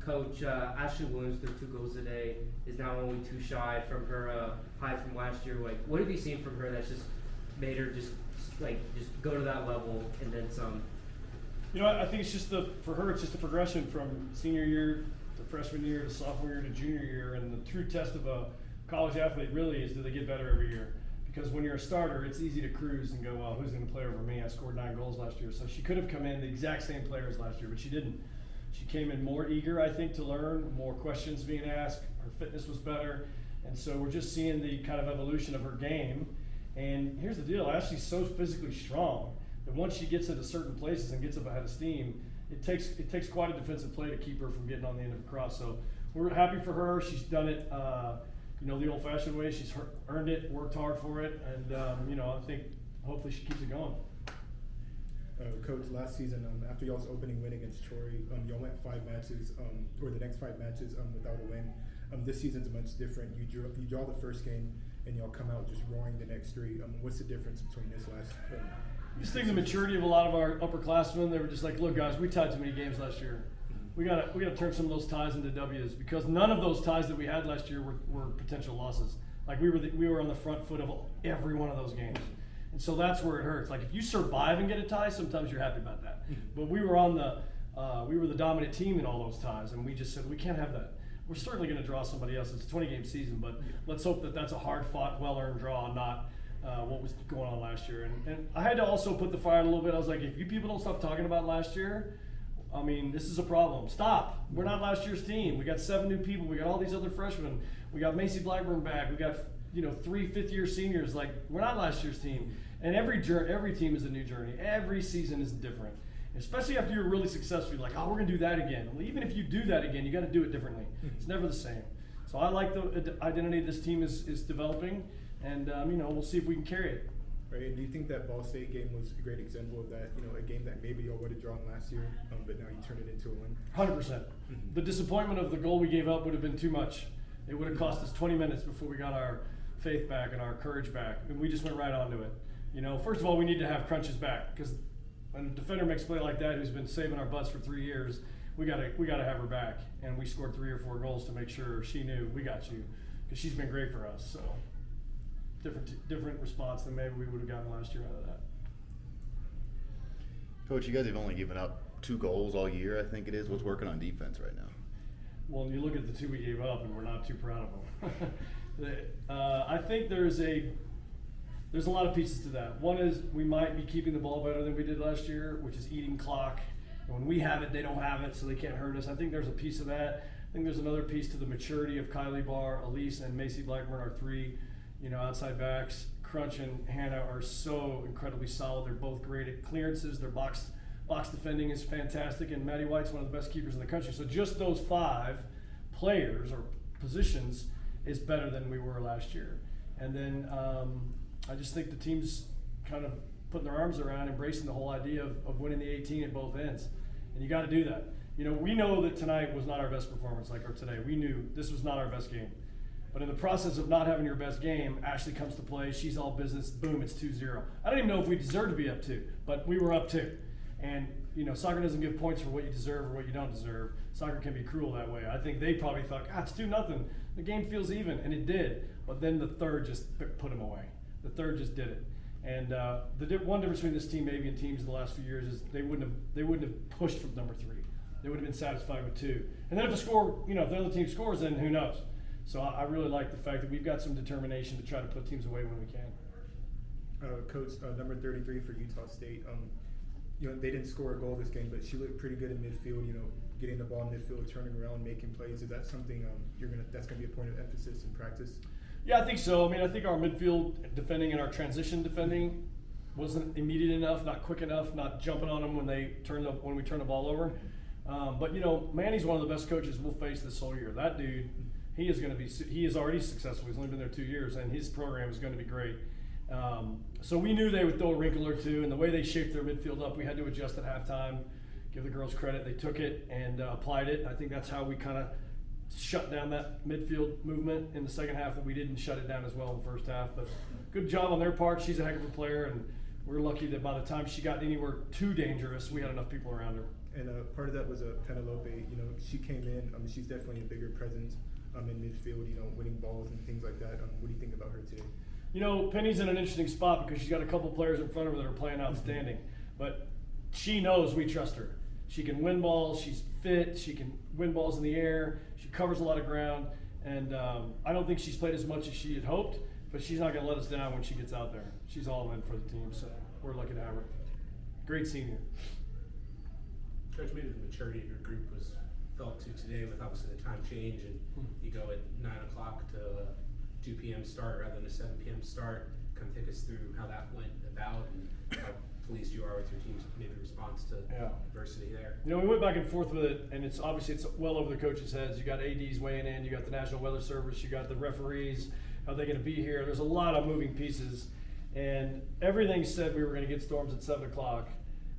Coach, Ashley Williams threw 2 goals today, is now only 2 shy from her high from last year. Like, what have you seen from her that's just made her just go to that level and then some? You know, I think it's just for her, it's just a progression from senior year to freshman year to sophomore year to junior year. And the true test of a college athlete really is, do they get better every year? Because when you're a starter, it's easy to cruise and go, well, who's going to play over me? I scored 9 goals last year. So she could have come in the exact same player as last year, but she didn't. She came in more eager, I think, to learn, more questions being asked. Her fitness was better. And so we're just seeing the kind of evolution of her game. And here's the deal, Ashley's so physically strong that once she gets into certain places and gets up ahead of steam, it takes quite a defensive play to keep her from getting on the end of a cross. So we're happy for her. She's done it, the old-fashioned way. She's earned it, worked hard for it, and I think hopefully she keeps it going. Coach, last season, after y'all's opening win against Troy, y'all went 5 matches, or the next 5 matches, without a win. This season's much different. You draw the first game, and y'all come out just roaring the next 3. What's the difference between this last? I just think the maturity of a lot of our upperclassmen. They were just like, look, guys, we tied too many games last year. We gotta turn some of those ties into W's, because none of those ties that we had last year were potential losses. Like we were on the front foot of every one of those games, and so that's where it hurts. Like if you survive and get a tie, sometimes you're happy about that. But we were the dominant team in all those ties, and we just said we can't have that. We're certainly going to draw somebody else. It's a 20-game season, but let's hope that that's a hard-fought, well-earned draw, not what was going on last year. And I had to also put the fire a little bit. I was like, if you people don't stop talking about last year, I mean, this is a problem. Stop. We're not last year's team. We got 7 new people. We got all these other freshmen. We got Macy Blackburn back. We got 3 fifth-year seniors. Like, we're not last year's team. And every team is a new journey. Every season is different. Especially after you're really successful, you're like, oh, we're going to do that again. Well, even if you do that again, you got to do it differently. It's never the same. So I like the identity this team is developing, and we'll see if we can carry it. Right, and do you think that Ball State game was a great example of that? A game that maybe y'all would have drawn last year, but now you turn it into a win? 100%. The disappointment of the goal we gave up would have been too much. It would have cost us 20 minutes before we got our faith back and our courage back, and we just went right onto it. First of all, we need to have Crunches back, because when a defender makes a play like that, who's been saving our butts for 3 years, we gotta have her back. And we scored 3 or 4 goals to make sure she knew we got you, because she's been great for us. So different response than maybe we would have gotten last year out of that. Coach, you guys have only given up 2 goals all year, I think it is. What's working on defense right now? Well, you look at the 2 we gave up, and we're not too proud of them. I think there's a lot of pieces to that. One is we might be keeping the ball better than we did last year, which is eating clock. When we have it, they don't have it, so they can't hurt us. I think there's a piece of that. I think there's another piece to the maturity of Kylie Barr, Elise, and Macy Blackburn, our 3 outside backs. Crunch and Hannah are so incredibly solid. They're both great at clearances. Their box defending is fantastic, and Maddie White's one of the best keepers in the country. So just those 5 players or positions is better than we were last year. And then I just think the team's kind of putting their arms around, embracing the whole idea of winning the 18 at both ends. And you got to do that. We know that tonight was not our best performance or today. We knew this was not our best game. But in the process of not having your best game, Ashley comes to play. She's all business. Boom, it's 2-0. I don't even know if we deserve to be up 2, but we were up 2. And, soccer doesn't give points for what you deserve or what you don't deserve. Soccer can be cruel that way. I think they probably thought, it's 2-0. The game feels even, and it did. But then the third just put them away. The third just did it. And the one difference between this team maybe and teams the last few years is they wouldn't have pushed from number 3. They would have been satisfied with 2. And then if the other team scores, then who knows? So I really like the fact that we've got some determination to try to put teams away when we can. Coach, number 33 for Utah State. They didn't score a goal this game, but she looked pretty good in midfield. Getting the ball in midfield, turning around, making plays. Is that something that's gonna be a point of emphasis in practice? Yeah, I think so. I think our midfield defending and our transition defending wasn't immediate enough, not quick enough, not jumping on them when we turn the ball over. But Manny's one of the best coaches we'll face this whole year. That dude. He is already successful. He's only been there 2 years, and his program is going to be great. So we knew they would throw a wrinkle or 2, and the way they shaped their midfield up, we had to adjust at halftime. Give the girls credit. They took it and applied it. I think that's how we kind of shut down that midfield movement in the second half, that we didn't shut it down as well in the first half. But good job on their part. She's a heck of a player, and we're lucky that by the time she got anywhere too dangerous, we had enough people around her. And part of that was Penelope. You know, she came in. She's definitely a bigger presence in midfield. You know, winning balls and things like that. What do you think about her today? You know, Penny's in an interesting spot because she's got a couple players in front of her that are playing outstanding. But she knows we trust her. She can win balls. She's fit. She can win balls in the air. She covers a lot of ground. And I don't think she's played as much as she had hoped, but she's not going to let us down when she gets out there. She's all in for the team, so we're lucky to have her. Great senior. Coach, maybe the maturity of your group was felt to today with obviously the time change, and you go at 9 o'clock to a 2 p.m. start rather than a 7 p.m. start. Come take us through how that went about and how pleased you are with your team's maybe response to adversity there. You know, we went back and forth with it, and it's well over the coaches' heads. You got ADs weighing in, you got the National Weather Service, you got the referees. How are they going to be here? There's a lot of moving pieces, and everything said we were going to get storms at 7 o'clock.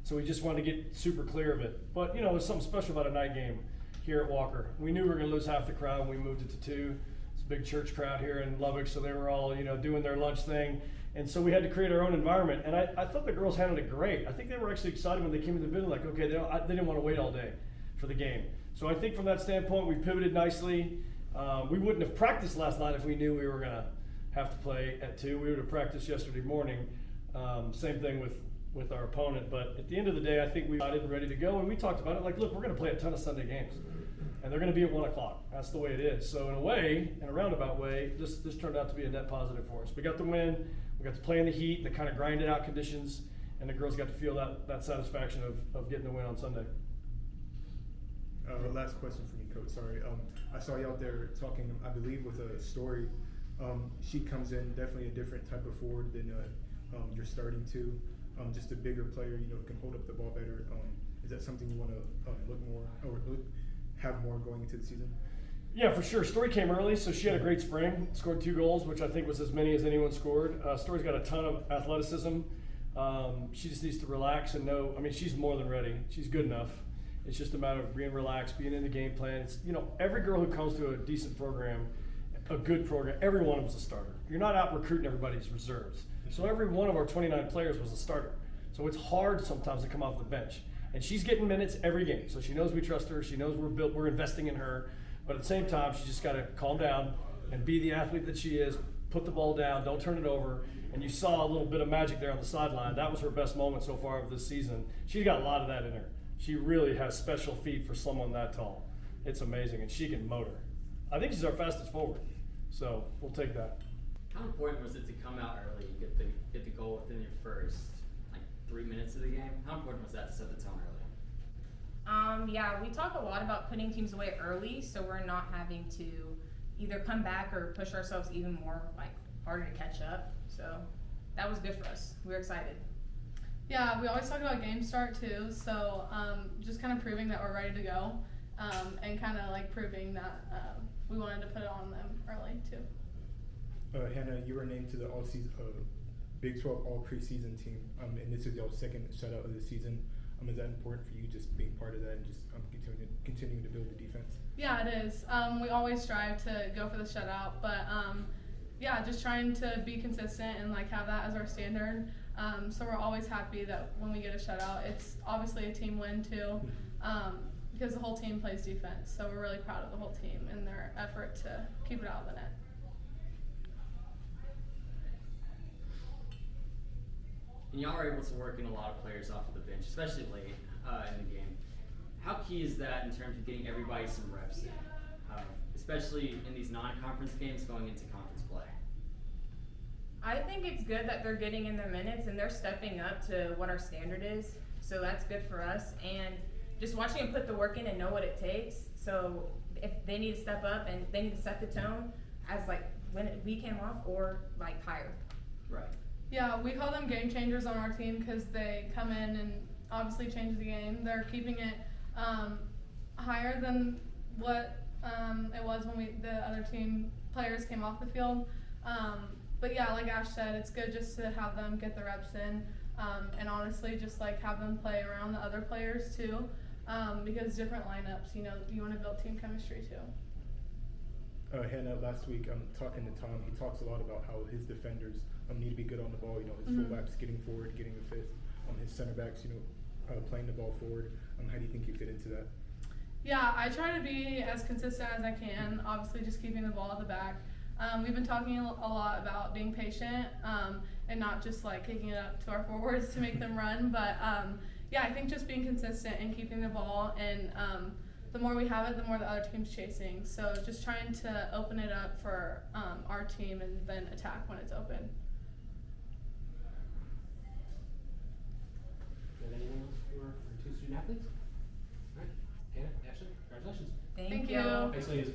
So we just wanted to get super clear of it. But, you know, there's something special about a night game here at Walker. We knew we were going to lose half the crowd when we moved it to 2. It's a big church crowd here in Lubbock, so they were all, you know, doing their lunch thing. And so we had to create our own environment. And I thought the girls handled it great. I think they were actually excited when they came to the building, like, okay, they didn't want to wait all day for the game. So I think from that standpoint, we pivoted nicely. We wouldn't have practiced last night if we knew we were going to have to play at 2. We would have practiced yesterday morning. Same thing with our opponent, but at the end of the day, I think we got it ready to go, and we talked about it like, look, we're going to play a ton of Sunday games, and they're going to be at 1 o'clock. That's the way it is. So in a way, in a roundabout way, this turned out to be a net positive for us. We got the win, we got to play in the heat, the kind of grinded out conditions, and the girls got to feel that satisfaction of getting the win on Sunday. Last question for me, Coach. Sorry. I saw you out there talking, I believe, with a story. She comes in definitely a different type of forward than you're starting to. Just a bigger player, you know, can hold up the ball better. Is that something you want to look more or have more going into the season? Yeah, for sure. Story came early, so she had a great spring. Scored 2 goals, which I think was as many as anyone scored. Story's got a ton of athleticism. She just needs to relax and know. I mean, she's more than ready. She's good enough. It's just a matter of being relaxed, being in the game plan. It's, you know, every girl who comes to a decent program, a good program, every one of them's a starter. You're not out recruiting everybody's reserves. So every one of our 29 players was a starter. So it's hard sometimes to come off the bench. And she's getting minutes every game. So she knows we trust her. She knows we're investing in her. But at the same time, she just got to calm down and be the athlete that she is. Put the ball down. Don't turn it over. And you saw a little bit of magic there on the sideline. That was her best moment so far of this season. She's got a lot of that in her. She really has special feet for someone that tall. It's amazing. And she can motor. I think she's our fastest forward. So we'll take that. How important was it to come out early and get the goal within your first 3 minutes of the game? How important was that to set the tone early? Yeah, we talk a lot about putting teams away early, so we're not having to either come back or push ourselves even more harder to catch up. So that was good for us. We were excited. Yeah, we always talk about game start too. So just kind of proving that we're ready to go, and kind of proving that we wanted to put it on them early too. Hannah, you were named to the all-season Big 12 all preseason team, and this is your second shutout of the season. Is that important for you, just being part of that and just continuing to build the defense? Yeah, it is. We always strive to go for the shutout, but yeah, just trying to be consistent and have that as our standard. So we're always happy that when we get a shutout, it's obviously a team win too, because the whole team plays defense. So we're really proud of the whole team and their effort to keep it out of the net. And y'all are able to work in a lot of players off of the bench, especially late in the game. How key is that in terms of getting everybody some reps in, especially in these non-conference games going into conference play? I think it's good that they're getting in their minutes and they're stepping up to what our standard is. So that's good for us. And just watching them put the work in and know what it takes. So if they need to step up and they need to set the tone as when we came off or higher. Right. Yeah, we call them game changers on our team because they come in and obviously change the game. They're keeping it higher than what it was when the other team players came off the field. But yeah, like Ash said, it's good just to have them get the reps in, and honestly just have them play around the other players too, because different lineups, you want to build team chemistry too. Hannah, last week talking to Tom, he talks a lot about how his defenders need to be good on the ball. His fullbacks getting forward, getting the fifth. His center backs, playing the ball forward. How do you think you fit into that? Yeah, I try to be as consistent as I can, obviously just keeping the ball at the back. We've been talking a lot about being patient and not just like kicking it up to our forwards to make them run, but yeah, I think just being consistent and keeping the ball, and the more we have it, the more the other team's chasing. So just trying to open it up for our team and then attack when it's open. Do you have anything else for our two student athletes? All right, Hannah, Ashley, congratulations. Thank Thank you. you. Thanks, ladies.